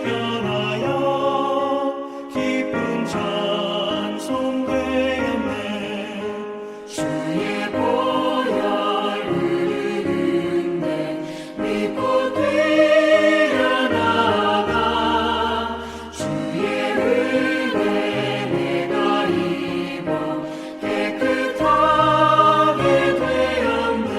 변하여 기쁜 찬송되었네. 주의 보혈 흐르는데 믿고 뛰어나가 주의 은혜 내가 입어 깨끗하게 되었네.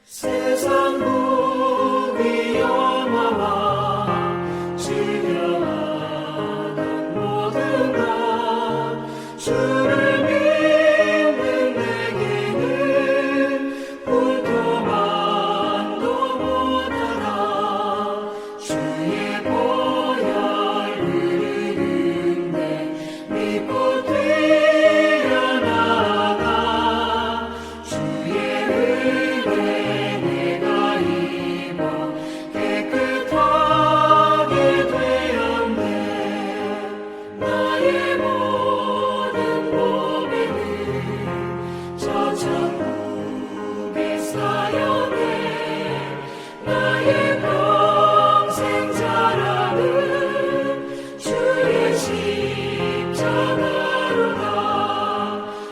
세상 무비 영화와 즐겨하던 모든 것 주를 믿는 내게는 불도만도 못하다. 주의 보혈 흐르는데 믿고 뛰어나가 주의 은혜 내가 입어 깨끗하게 되었네. 나의 모든 몸에는 저 천국의 사역에 나의 평생 자랑은 주의 십자가로다.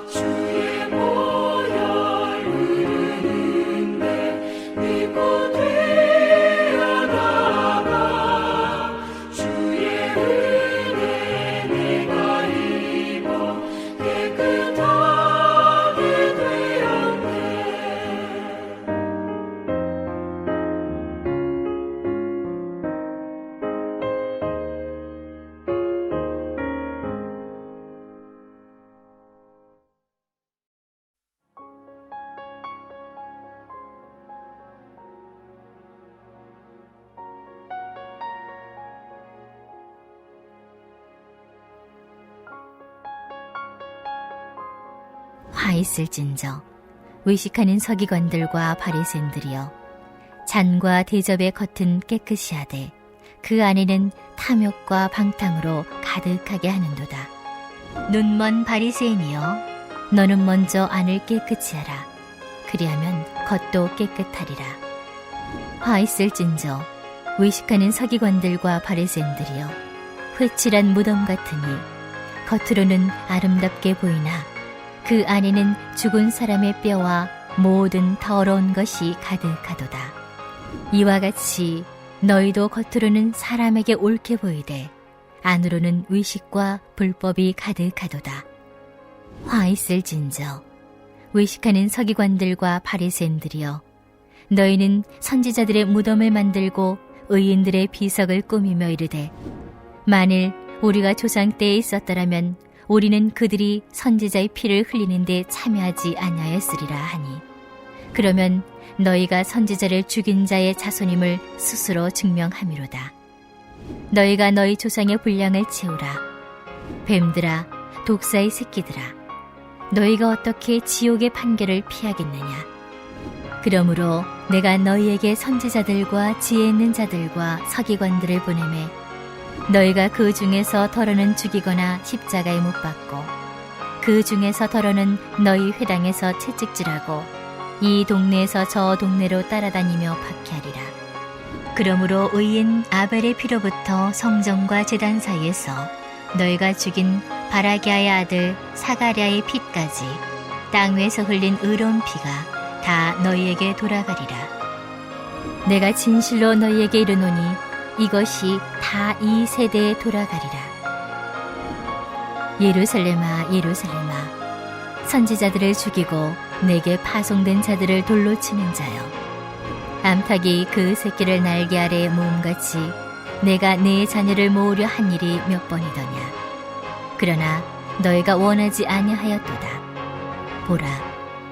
주의 보혈 흐르는데 믿고 뛰어나가 주의 은혜 내가 입어 깨끗하게 되었네. 화 있을진저 의식하는 서기관들과 바리새인들이여, 잔과 대접의 겉은 깨끗이 하되 그 안에는 탐욕과 방탕으로 가득하게 하는도다. 눈먼 바리새인이여, 너는 먼저 안을 깨끗이 하라. 그리하면 겉도 깨끗하리라. 화 있을진저 의식하는 서기관들과 바리새인들이여, 회칠한 무덤 같으니 겉으로는 아름답게 보이나 그 안에는 죽은 사람의 뼈와 모든 더러운 것이 가득하도다. 이와 같이 너희도 겉으로는 사람에게 옳게 보이되 안으로는 의식과 불법이 가득하도다. 화 있을진저 의식하는 서기관들과 바리새인들이여, 너희는 선지자들의 무덤을 만들고 의인들의 비석을 꾸미며 이르되, 만일 우리가 조상 때에 있었더라면 우리는 그들이 선지자의 피를 흘리는 데 참여하지 아니하였으리라 하니, 그러면 너희가 선지자를 죽인 자의 자손임을 스스로 증명함이로다. 너희가 너희 조상의 분량을 채우라. 뱀들아, 독사의 새끼들아, 너희가 어떻게 지옥의 판결을 피하겠느냐. 그러므로 내가 너희에게 선지자들과 지혜 있는 자들과 서기관들을 보내매 너희가 그 중에서 더러는 죽이거나 십자가에 못 박고 그 중에서 더러는 너희 회당에서 채찍질하고 이 동네에서 저 동네로 따라다니며 박해하리라. 그러므로 의인 아벨의 피로부터 성전과 제단 사이에서 너희가 죽인 바라기아의 아들 사가랴의 피까지 땅 위에서 흘린 의로운 피가 다 너희에게 돌아가리라. 내가 진실로 너희에게 이르노니 이것이 다 이 세대에 돌아가리라. 예루살렘아, 예루살렘아, 선지자들을 죽이고 내게 파송된 자들을 돌로 치는 자여, 암탉이 그 새끼를 날개 아래에 모음같이 내가 내 자녀를 모으려 한 일이 몇 번이더냐. 그러나 너희가 원하지 아니하였도다. 보라,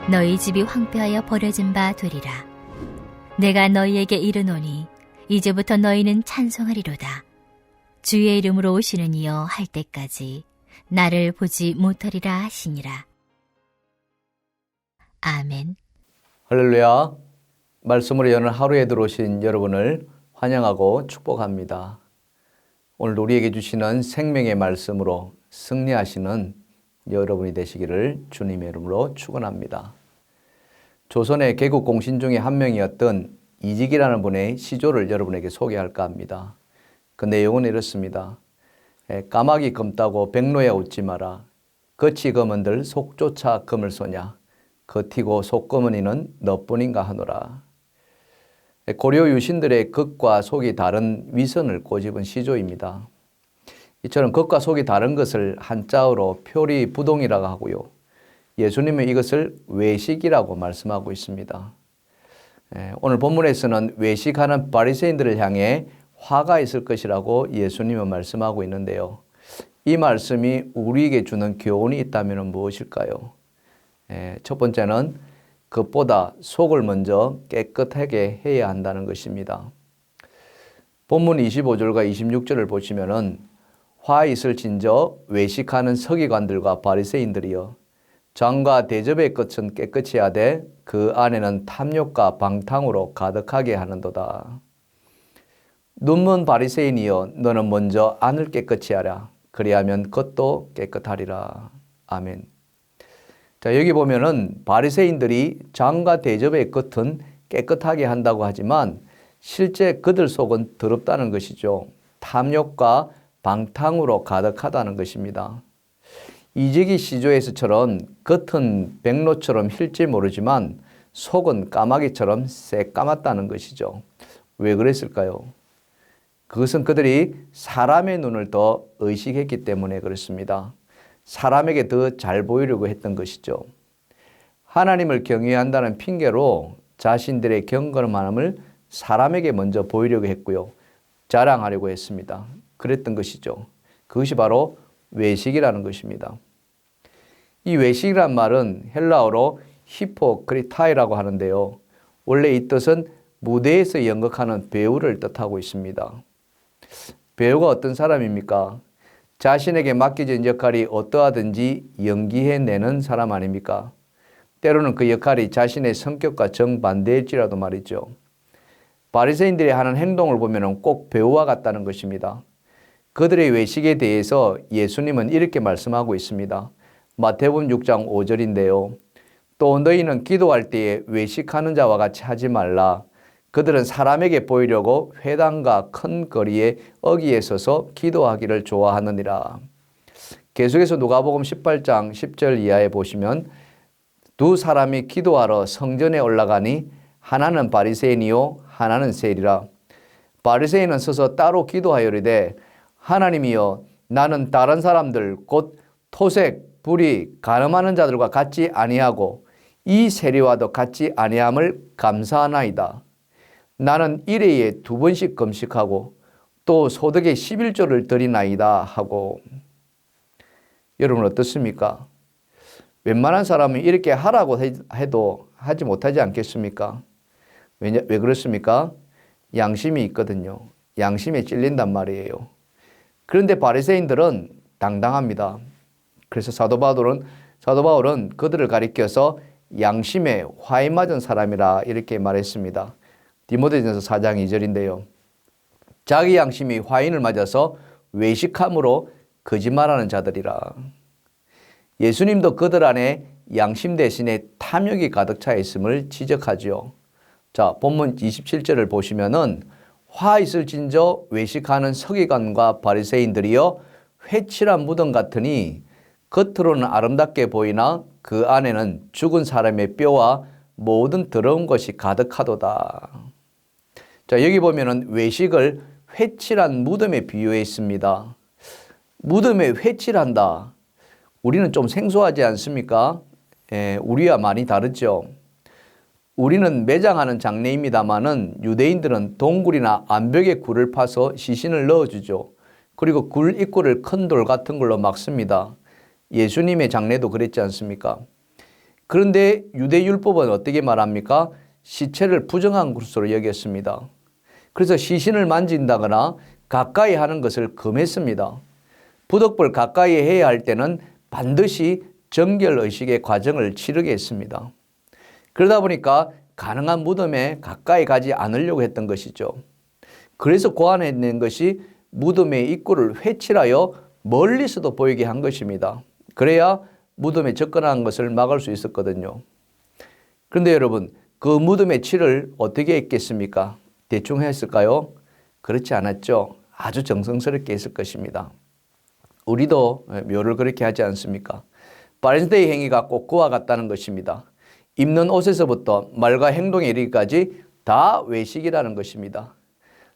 너희 집이 황폐하여 버려진 바 되리라. 내가 너희에게 이르노니 이제부터 너희는 찬송하리로다. 주의 이름으로 오시는 이여 할 때까지 나를 보지 못하리라 하시니라. 아멘. 할렐루야. 말씀으로 여는 하루에 들어오신 여러분을 환영하고 축복합니다. 오늘 우리에게 주시는 생명의 말씀으로 승리하시는 여러분이 되시기를 주님의 이름으로 축원합니다. 조선의 개국 공신 중에 한 명이었던 이직이라는 분의 시조를 여러분에게 소개할까 합니다. 그 내용은 이렇습니다. 까마귀 검다고 백로야 웃지 마라. 겉이 검은들 속조차 검을 쏘냐. 겉이고 속 검은 이는 너뿐인가 하노라. 고려 유신들의 겉과 속이 다른 위선을 꼬집은 시조입니다. 이처럼 겉과 속이 다른 것을 한자어로 표리부동이라고 하고요. 예수님은 이것을 외식이라고 말씀하고 있습니다. 오늘 본문에서는 외식하는 바리새인들을 향해 화가 있을 것이라고 예수님은 말씀하고 있는데요. 이 말씀이 우리에게 주는 교훈이 있다면 무엇일까요? 첫 번째는 그것보다 속을 먼저 깨끗하게 해야 한다는 것입니다. 본문 25절과 26절을 보시면은 화 있을 진저 외식하는 서기관들과 바리새인들이여 장과 대접의 끝은 깨끗이 하되 그 안에는 탐욕과 방탕으로 가득하게 하는도다. 눈먼 바리새인이여 너는 먼저 안을 깨끗이 하라. 그리하면 겉도 깨끗하리라. 아멘. 자, 여기 보면은 바리새인들이 장과 대접의 겉은 깨끗하게 한다고 하지만 실제 그들 속은 더럽다는 것이죠. 탐욕과 방탕으로 가득하다는 것입니다. 이직이 시조에서처럼 겉은 백로처럼 힐지 모르지만 속은 까마귀처럼 새까맣다는 것이죠. 왜 그랬을까요? 그것은 그들이 사람의 눈을 더 의식했기 때문에 그렇습니다. 사람에게 더 잘 보이려고 했던 것이죠. 하나님을 경외한다는 핑계로 자신들의 경건함을 사람에게 먼저 보이려고 했고요. 자랑하려고 했습니다. 그랬던 것이죠. 그것이 바로 외식이라는 것입니다. 이 외식이란 말은 헬라어로 히포크리타이라고 하는데요. 원래 이 뜻은 무대에서 연극하는 배우를 뜻하고 있습니다. 배우가 어떤 사람입니까? 자신에게 맡겨진 역할이 어떠하든지 연기해내는 사람 아닙니까? 때로는 그 역할이 자신의 성격과 정반대일지라도 말이죠. 바리새인들이 하는 행동을 보면 꼭 배우와 같다는 것입니다. 그들의 외식에 대해서 예수님은 이렇게 말씀하고 있습니다. 마태복음 6장 5절인데요. 또 너희는 기도할 때에 외식하는 자와 같이 하지 말라. 그들은 사람에게 보이려고 회당과 큰 거리에 어귀에 서서 기도하기를 좋아하느니라. 계속해서 누가복음 18장 10절 이하에 보시면 두 사람이 기도하러 성전에 올라가니 하나는 바리새인이요 하나는 세리라. 바리새인은 서서 따로 기도하여리되 하나님이여 나는 다른 사람들 곧 토색, 불의, 간음하는 자들과 같지 아니하고 이 세리와도 같지 아니함을 감사하나이다. 나는 일회에 2번씩 금식하고 또 소득의 11조를 드리나이다 하고. 여러분 어떻습니까? 웬만한 사람은 이렇게 하라고 해도 하지 못하지 않겠습니까? 왜 그렇습니까? 양심이 있거든요. 양심에 찔린단 말이에요. 그런데 바리새인들은 당당합니다. 그래서 사도 바울은 그들을 가리켜서 양심에 화에 맞은 사람이라 이렇게 말했습니다. 디모데전서 4장 2절인데요. 자기 양심이 화인을 맞아서 외식함으로 거짓말하는 자들이라. 예수님도 그들 안에 양심 대신에 탐욕이 가득 차 있음을 지적하죠. 자, 본문 27절을 보시면은 화 있을진저 외식하는 서기관과 바리새인들이여 회칠한 무덤 같으니 겉으로는 아름답게 보이나 그 안에는 죽은 사람의 뼈와 모든 더러운 것이 가득하도다. 자, 여기 보면은 외식을 회칠한 무덤에 비유해 있습니다. 무덤에 회칠한다. 우리는 좀 생소하지 않습니까? 우리와 많이 다르죠. 우리는 매장하는 장례입니다마는 유대인들은 동굴이나 암벽에 굴을 파서 시신을 넣어주죠. 그리고 굴 입구를 큰 돌 같은 걸로 막습니다. 예수님의 장례도 그랬지 않습니까? 그런데 유대율법은 어떻게 말합니까? 시체를 부정한 것으로 여겼습니다. 그래서 시신을 만진다거나 가까이 하는 것을 금했습니다. 부덕불 가까이 해야 할 때는 반드시 정결의식의 과정을 치르게 했습니다. 그러다 보니까 가능한 무덤에 가까이 가지 않으려고 했던 것이죠. 그래서 고안해낸 것이 무덤의 입구를 회칠하여 멀리서도 보이게 한 것입니다. 그래야 무덤에 접근하는 것을 막을 수 있었거든요. 그런데 여러분, 그 무덤의 칠을 어떻게 했겠습니까? 대충 했을까요? 그렇지 않았죠. 아주 정성스럽게 했을 것입니다. 우리도 묘를 그렇게 하지 않습니까? 바리새인의 행위가 꼭 그와 같다는 것입니다. 입는 옷에서부터 말과 행동에 이르기까지 다 외식이라는 것입니다.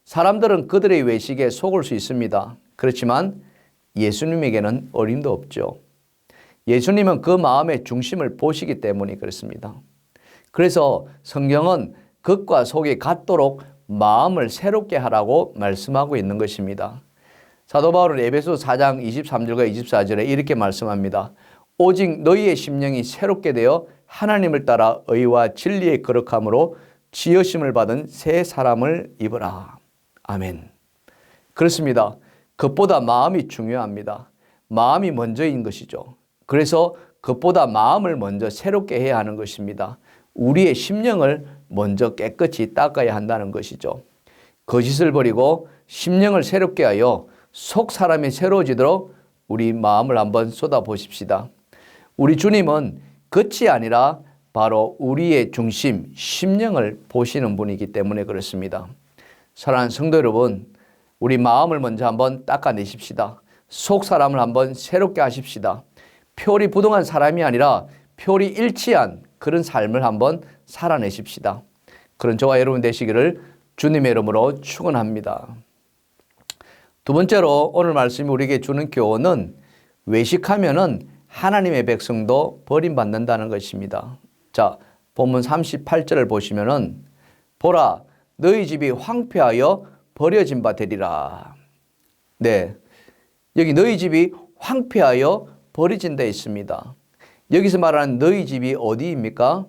사람들은 그들의 외식에 속을 수 있습니다. 그렇지만 예수님에게는 어림도 없죠. 예수님은 그 마음의 중심을 보시기 때문에 그렇습니다. 그래서 성경은 겉과 속이 같도록 마음을 새롭게 하라고 말씀하고 있는 것입니다. 사도 바울은 에베소 4장 23절과 24절에 이렇게 말씀합니다. 오직 너희의 심령이 새롭게 되어 하나님을 따라 의와 진리의 거룩함으로 지으심을 받은 새 사람을 입으라. 아멘. 그렇습니다. 겉보다 마음이 중요합니다. 마음이 먼저인 것이죠. 그래서 겉보다 마음을 먼저 새롭게 해야 하는 것입니다. 우리의 심령을 먼저 깨끗이 닦아야 한다는 것이죠. 거짓을 버리고 심령을 새롭게 하여 속 사람이 새로워지도록 우리 마음을 한번 쏟아보십시다. 우리 주님은 겉이 아니라 바로 우리의 중심, 심령을 보시는 분이기 때문에 그렇습니다. 사랑하는 성도 여러분, 우리 마음을 먼저 한번 닦아내십시다. 속 사람을 한번 새롭게 하십시다. 표리 부동한 사람이 아니라 표리 일치한 그런 삶을 한번 살아내십시다. 그런 저와 여러분 되시기를 주님의 이름으로 축원합니다. 두 번째로 오늘 말씀이 우리에게 주는 교훈은 외식하면은 하나님의 백성도 버림받는다는 것입니다. 자, 본문 38절을 보시면은 보라, 너희 집이 황폐하여 버려진 바 되리라. 네, 여기 너희 집이 황폐하여 버려진 데 있습니다. 여기서 말하는 너희 집이 어디입니까?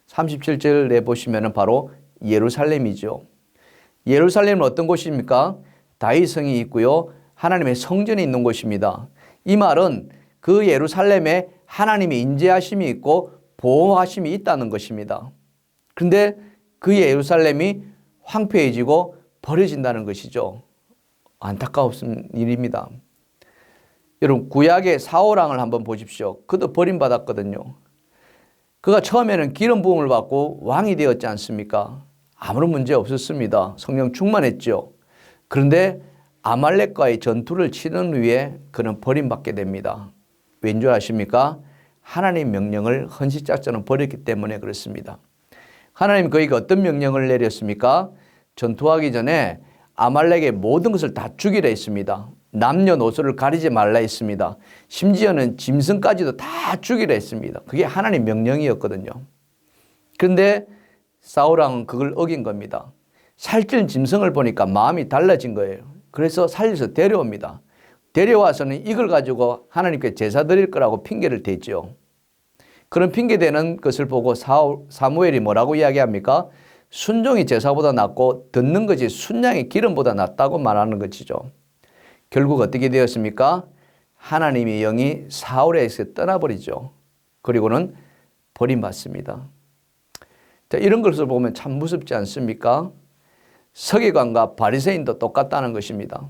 37절에 보시면 바로 예루살렘이죠. 예루살렘은 어떤 곳입니까? 다윗성이 있고요. 하나님의 성전이 있는 곳입니다. 이 말은 그 예루살렘에 하나님의 인재하심이 있고 보호하심이 있다는 것입니다. 그런데 그 예루살렘이 황폐해지고 버려진다는 것이죠. 안타까운 일입니다. 여러분, 구약의 사울왕을 한번 보십시오. 그도 버림받았거든요. 그가 처음에는 기름 부음을 받고 왕이 되었지 않습니까? 아무런 문제 없었습니다. 성령 충만했죠. 그런데 아말렉과의 전투를 치는 후에 그는 버림받게 됩니다. 왠 줄 아십니까? 하나님 명령을 헌신작전을 버렸기 때문에 그렇습니다. 하나님 그에게 어떤 명령을 내렸습니까? 전투하기 전에 아말렉의 모든 것을 다 죽이라 했습니다. 남녀노소를 가리지 말라 했습니다. 심지어는 짐승까지도 다 죽이라 했습니다. 그게 하나님 명령이었거든요. 그런데 사울왕은 그걸 어긴 겁니다. 살찐 짐승을 보니까 마음이 달라진 거예요. 그래서 살려서 데려옵니다. 데려와서는 이걸 가지고 하나님께 제사 드릴 거라고 핑계를 대죠. 그런 핑계대는 것을 보고 사무엘이 뭐라고 이야기합니까? 순종이 제사보다 낫고 듣는 것이 순양의 기름보다 낫다고 말하는 것이죠. 결국 어떻게 되었습니까? 하나님의 영이 사울에게서 떠나버리죠. 그리고는 버림받습니다. 자, 이런 것을 보면 참 무섭지 않습니까? 서기관과 바리새인도 똑같다는 것입니다.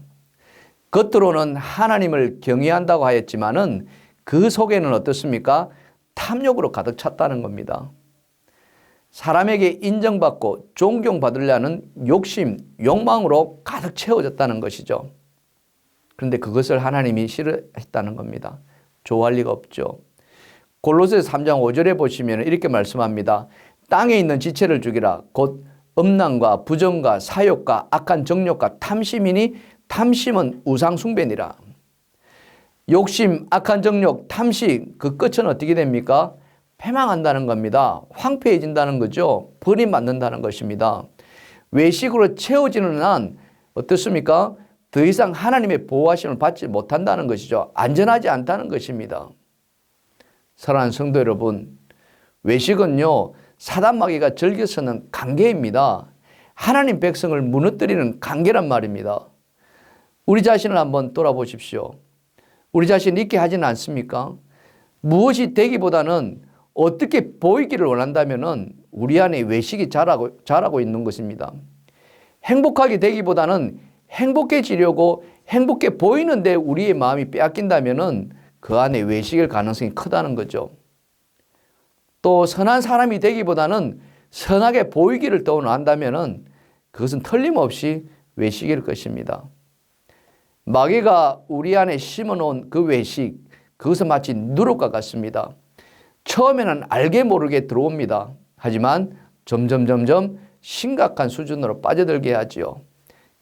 겉으로는 하나님을 경외한다고 하였지만은 그 속에는 어떻습니까? 탐욕으로 가득 찼다는 겁니다. 사람에게 인정받고 존경받으려는 욕심, 욕망으로 가득 채워졌다는 것이죠. 그런데 그것을 하나님이 싫어했다는 겁니다. 좋아할 리가 없죠. 골로새서 3장 5절에 보시면 이렇게 말씀합니다. 땅에 있는 지체를 죽이라. 곧 음란과 부정과 사욕과 악한 정욕과 탐심이니 탐심은 우상 숭배니라. 욕심, 악한 정욕, 탐심, 그 끝은 어떻게 됩니까? 패망한다는 겁니다. 황폐해진다는 거죠. 버림받는다는 것입니다. 외식으로 채워지는 한 어떻습니까? 더 이상 하나님의 보호하심을 받지 못한다는 것이죠. 안전하지 않다는 것입니다. 사랑하는 성도 여러분, 외식은요, 사단 마귀가 즐겨 쓰는 관계입니다. 하나님 백성을 무너뜨리는 관계란 말입니다. 우리 자신을 한번 돌아보십시오. 우리 자신 있게 하지는 않습니까? 무엇이 되기보다는 어떻게 보이기를 원한다면은 우리 안에 외식이 자라고 있는 것입니다. 행복하게 되기보다는 행복해지려고 행복해 보이는데 우리의 마음이 빼앗긴다면은 그 안에 외식일 가능성이 크다는 거죠. 또 선한 사람이 되기보다는 선하게 보이기를 떠난다면은 그것은 틀림없이 외식일 것입니다. 마귀가 우리 안에 심어놓은 그 외식, 그것은 마치 누룩과 같습니다. 처음에는 알게 모르게 들어옵니다. 하지만 점점 심각한 수준으로 빠져들게 하지요.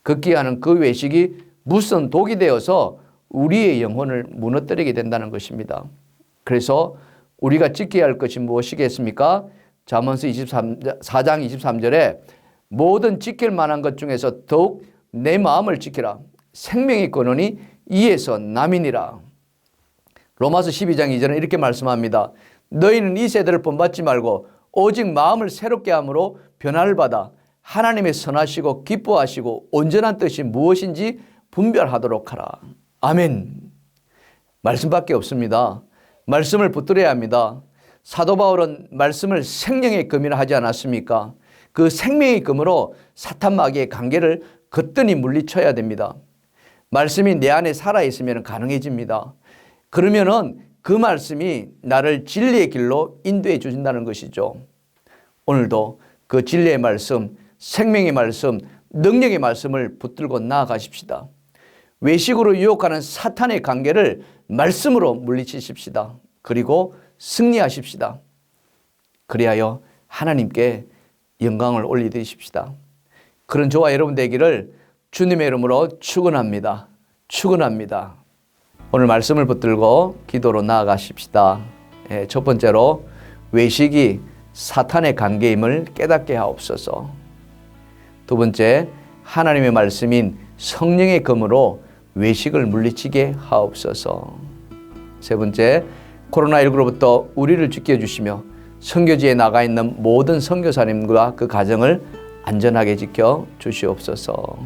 급기야는 그 외식이 무슨 독이 되어서 우리의 영혼을 무너뜨리게 된다는 것입니다. 그래서 우리가 지켜야 할 것이 무엇이겠습니까? 잠언서 4장 23절에 모든 지킬 만한 것 중에서 더욱 내 마음을 지키라. 생명이 끊으니 이에서 남이니라. 로마서 12장 2절은 이렇게 말씀합니다. 너희는 이 세대를 본받지 말고 오직 마음을 새롭게 함으로 변화를 받아 하나님의 선하시고 기뻐하시고 온전한 뜻이 무엇인지 분별하도록 하라. 아멘. 말씀밖에 없습니다. 말씀을 붙들어야 합니다. 사도 바울은 말씀을 생명의 금이라 하지 않았습니까? 그 생명의 금으로 사탄 마귀의 관계를 거뜬히 물리쳐야 됩니다. 말씀이 내 안에 살아있으면 가능해집니다. 그러면은 그 말씀이 나를 진리의 길로 인도해 주신다는 것이죠. 오늘도 그 진리의 말씀, 생명의 말씀, 능력의 말씀을 붙들고 나아가십시다. 외식으로 유혹하는 사탄의 관계를 말씀으로 물리치십시다. 그리고 승리하십시다. 그리하여 하나님께 영광을 올리드십시다. 그런 저와 여러분 되기를 주님의 이름으로 축원합니다. 축원합니다. 오늘 말씀을 붙들고 기도로 나아가십시다. 첫 번째로 외식이 사탄의 관계임을 깨닫게 하옵소서. 두 번째, 하나님의 말씀인 성령의 검으로 외식을 물리치게 하옵소서. 세 번째, 코로나19로부터 우리를 지켜주시며 선교지에 나가 있는 모든 선교사님과 그 가정을 안전하게 지켜 주시옵소서.